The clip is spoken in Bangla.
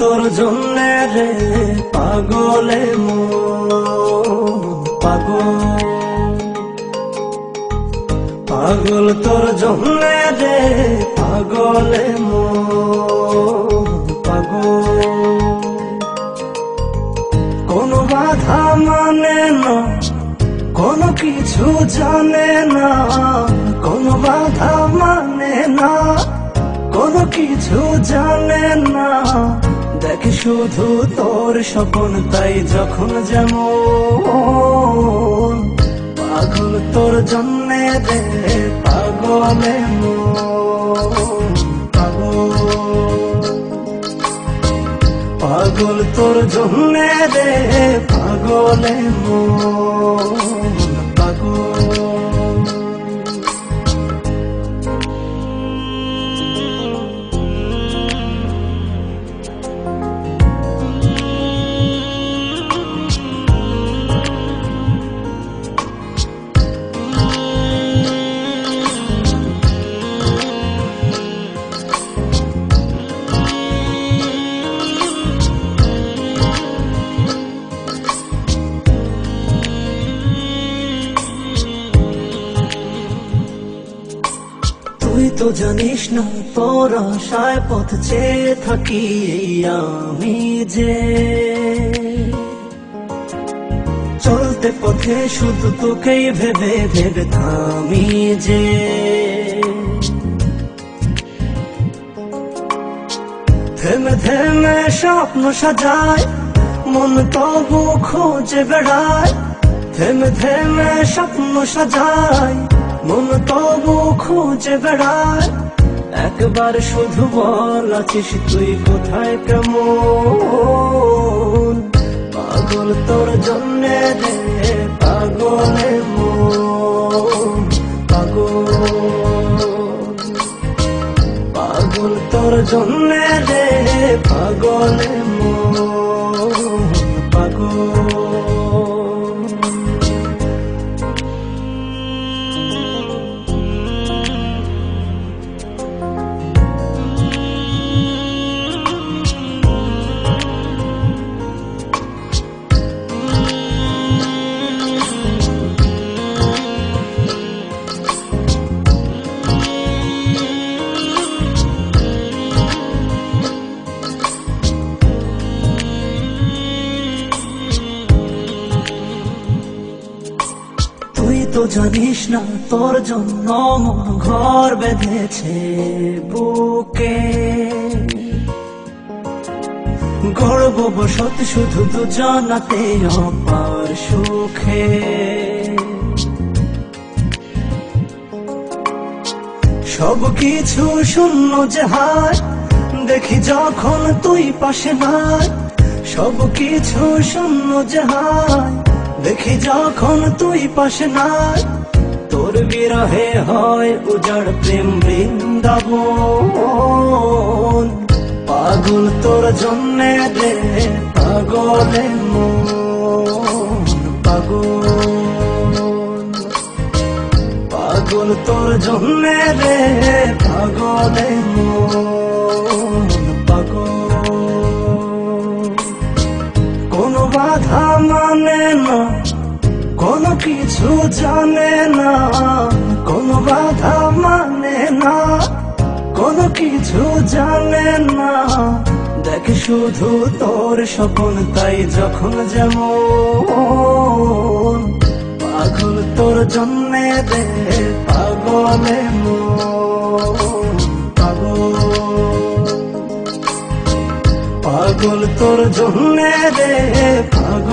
তোর জন্যে রে পাগলে পাগল, পাগল তোর জন্যে রে পাগলে পাগল। কোনো বাধা মানে না, কোনো কিছু জানে না, কোনো বাধা মানে না, কোনো কিছু জানে না। দেখ শুধু তোর স্বপ্ন, তাই যখন যেমন পাগল তোর জন্যে রে পাগলে পাগল, পাগল তোর জন্যে রে পাগলে পাগল। তুই তো জানিস না তোর আশায় পথ চেয়ে থাকি আমি যে, চলতে পথে শুধু তোকেই ভেবে ভেবে থামি যে। থেমে থেমে স্বপ্ন সাজায় মন তবু খোঁজে বেড়ায়, থেমে থেমে স্বপ্ন সাজায় মন তবু খুঁজে বেড়ায়। একবার শুধু বল আছিস তুই কোথায় কেমন, পাগল তোর জন্যে রে পাগলে পাগল, পাগল তোর জন্যে রে পাগলে পাগল। তুই তো জানিস না তোর জন্য মন ঘর বেঁধেছে বুকে, গর্ববশত শুধু দুজনাতে অপার সুখে। সব কিছু শূন্য যে হায় দেখি যখন তুই পাশে নাই, সব কিছু শূন্য যে হায় দেখি যখন তুই পাশে নাই। তোর বিরহে হয় উজাড় প্রেম বৃন্দাবন, পাগল তোর জন্যে রে পাগলে পাগল, পাগল তোর জন্যে রে পাগলে পাগল। কোনো বাধা মানে না, কোনো কিছু জানে না, কোনো বাধা মানে না, কোনো কিছু জানে না। দেখ শুধু তোর স্বপ্ন, তাই যখন যেমন পাগল তোর জন্যে রে পাগলে পাগল, পাগল তোর জন্যে রে পাগল।